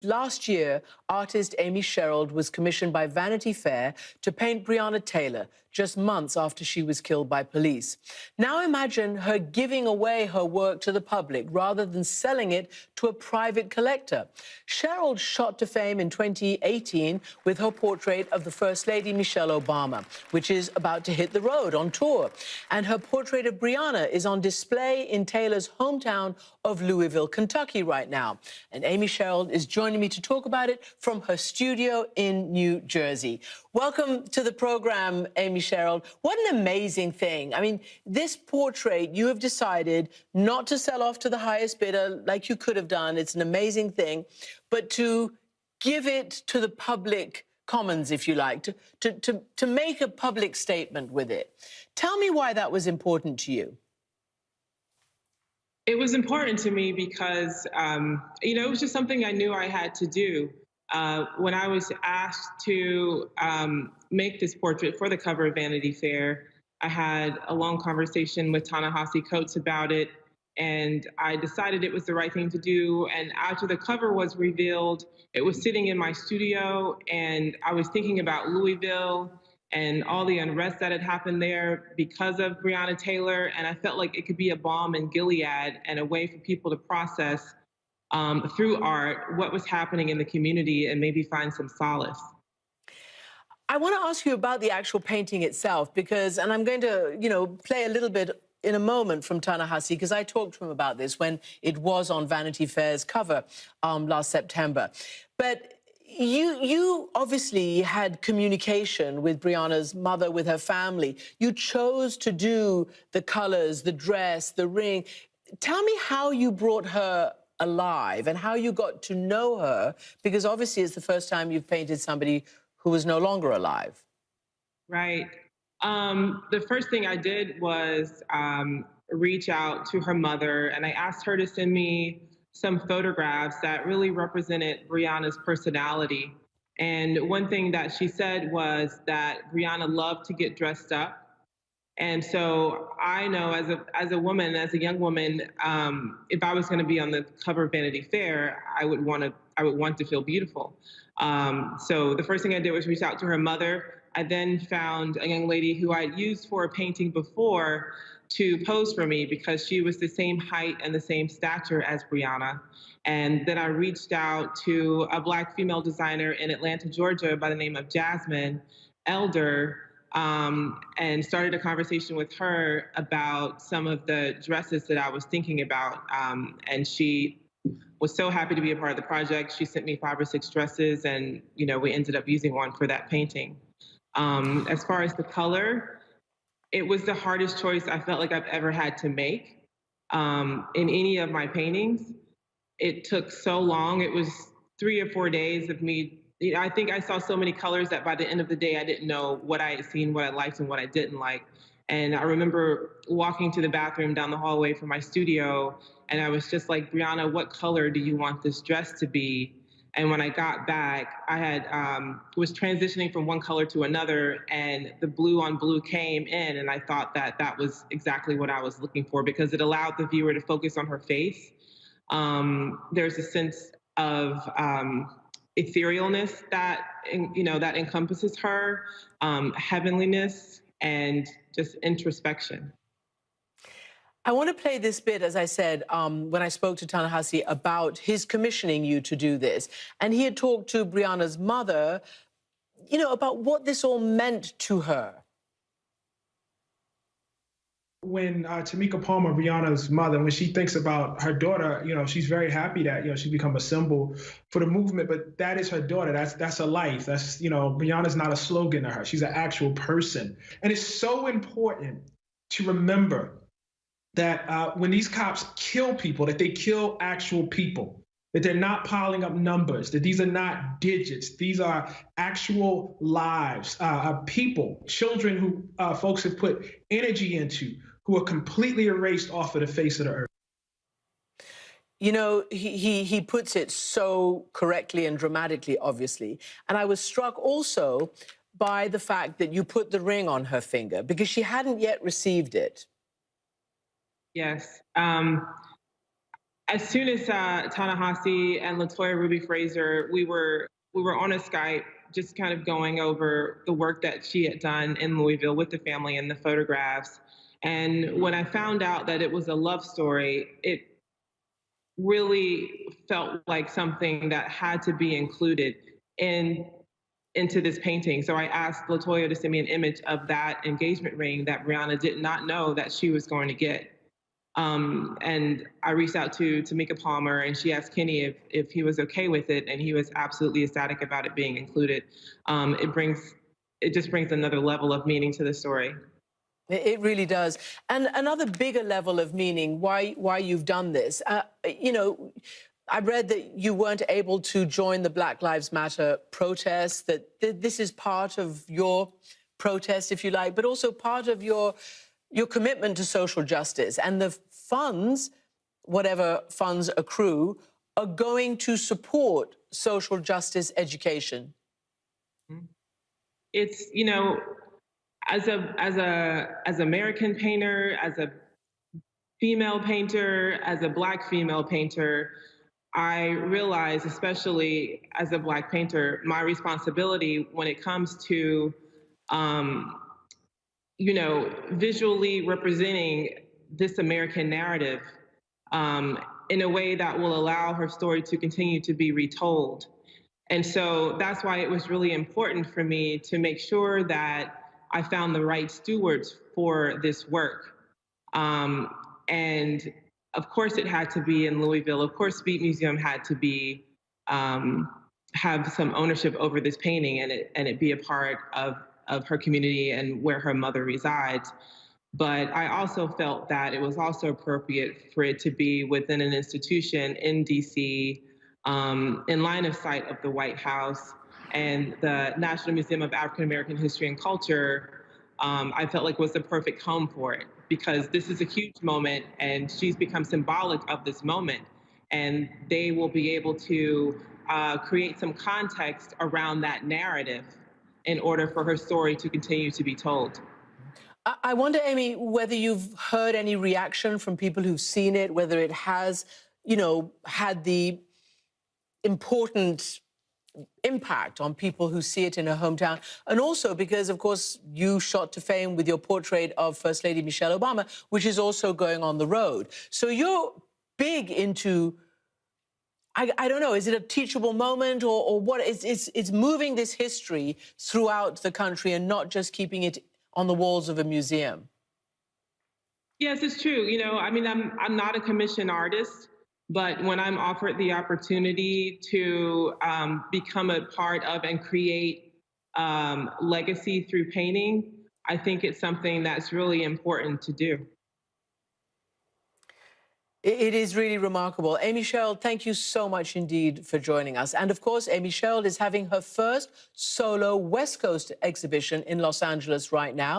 Last year, artist Amy Sherald was commissioned by Vanity Fair to paint Breonna Taylor just months after she was killed by police. Now imagine her giving away her work to the public rather than selling it to a private collector. Sherald shot to fame in 2018 with her portrait of the First Lady Michelle Obama, which is about to hit the road on tour. And her portrait of Breonna is on display in Taylor's hometown of Louisville, Kentucky right now. And Amy Sherald is joining me to talk about it from her studio in New Jersey. Welcome to the program, Amy Sherald. What an amazing thing. I mean, this portrait, you have decided not to sell off to the highest bidder like you could have done. It's an amazing thing, but to give it to the public commons, if you like, to make a public statement with it. Tell me why that was important to you. It was important to me because, it was just something I knew I had to do. When I was asked to make this portrait for the cover of Vanity Fair, I had a long conversation with Ta-Nehisi Coates about it, and I decided it was the right thing to do. And after the cover was revealed, it was sitting in my studio, and I was thinking about Louisville and all the unrest that had happened there because of Breonna Taylor. And I felt like it could be a balm in Gilead and a way for people to process through art what was happening in the community and maybe find some solace. I want to ask you about the actual painting itself because, and I'm going to, play a little bit in a moment from Ta-Nehisi because I talked to him about this when it was on Vanity Fair's cover last September. But you obviously had communication with Breonna's mother, with her family. You chose to do the colors, the dress, the ring. Tell me how you brought her alive and how you got to know her, because obviously it's the first time you've painted somebody who was no longer alive. Right. The first thing I did was reach out to her mother, and I asked her to send me some photographs that really represented Breonna's personality. And one thing that she said was that Breonna loved to get dressed up. And so I know as a woman, as a young woman, if I was going to be on the cover of Vanity Fair, I would want to feel beautiful. So the first thing I did was reach out to her mother. I then found a young lady who I'd used for a painting before to pose for me because she was the same height and the same stature as Breonna. And then I reached out to a Black female designer in Atlanta, Georgia by the name of Jasmine Elder, and started a conversation with her about some of the dresses that I was thinking about. And she was so happy to be a part of the project. She sent me 5 or 6 dresses, and we ended up using one for that painting. As far as the color, it was the hardest choice I felt like I've ever had to make in any of my paintings. It took so long. It was 3 or 4 days of me. I think I saw so many colors that by the end of the day, I didn't know what I had seen, what I liked, and what I didn't like. And I remember walking to the bathroom down the hallway from my studio, and I was just like, Breonna, what color do you want this dress to be? And when I got back, I had was transitioning from one color to another, and the blue on blue came in, and I thought that that was exactly what I was looking for because it allowed the viewer to focus on her face. There's a sense of etherealness that that encompasses her, heavenliness, and just introspection. I want to play this bit, as I said, when I spoke to Ta-Nehisi about his commissioning you to do this. And he had talked to Breonna's mother, about what this all meant to her. When Tamika Palmer, Breonna's mother, when she thinks about her daughter, she's very happy that, she's become a symbol for the movement, but that is her daughter. That's her life. That's, Breonna's not a slogan to her. She's an actual person. And it's so important to remember that when these cops kill people, that they kill actual people, that they're not piling up numbers, that these are not digits. These are actual lives, people, children who folks have put energy into, who are completely erased off of the face of the earth. He puts it so correctly and dramatically, obviously. And I was struck also by the fact that you put the ring on her finger because she hadn't yet received it. Yes. As soon as Ta-Nehisi and Latoya Ruby Fraser, we were on a Skype, just kind of going over the work that she had done in Louisville with the family and the photographs. And when I found out that it was a love story, it really felt like something that had to be included in into this painting. So I asked Latoya to send me an image of that engagement ring that Breonna did not know that she was going to get. And I reached out to Tamika Palmer, and she asked Kenny if he was okay with it, and he was absolutely ecstatic about it being included. It just brings another level of meaning to the story. It really does. And another bigger level of meaning why you've done this. You know, I read that you weren't able to join the Black Lives Matter protests, that this is part of your protest, if you like, but also part of your commitment to social justice. And the funds, whatever funds accrue, are going to support social justice education. It's, as American painter, as a female painter, as a Black female painter, I realize, especially as a Black painter, my responsibility when it comes to, visually representing this American narrative in a way that will allow her story to continue to be retold. And so that's why it was really important for me to make sure that I found the right stewards for this work. And of course, it had to be in Louisville. Of course, Beat Museum had to be have some ownership over this painting and it be a part of her community and where her mother resides. But I also felt that it was also appropriate for it to be within an institution in DC, in line of sight of the White House and the National Museum of African American History and Culture. I felt like was the perfect home for it because this is a huge moment and she's become symbolic of this moment. And they will be able to create some context around that narrative in order for her story to continue to be told. I wonder, Amy, whether you've heard any reaction from people who've seen it, whether it has, had the important impact on people who see it in her hometown. And also because, of course, you shot to fame with your portrait of First Lady Michelle Obama, which is also going on the road. So you're big into, I don't know, is it a teachable moment or what? It's moving this history throughout the country and not just keeping it on the walls of a museum. Yes, it's true. I'm not a commissioned artist, but when I'm offered the opportunity to become a part of and create legacy through painting, I think it's something that's really important to do. It is really remarkable. Amy Sherald, thank you so much indeed for joining us. And of course, Amy Sherald is having her first solo West Coast exhibition in Los Angeles right now.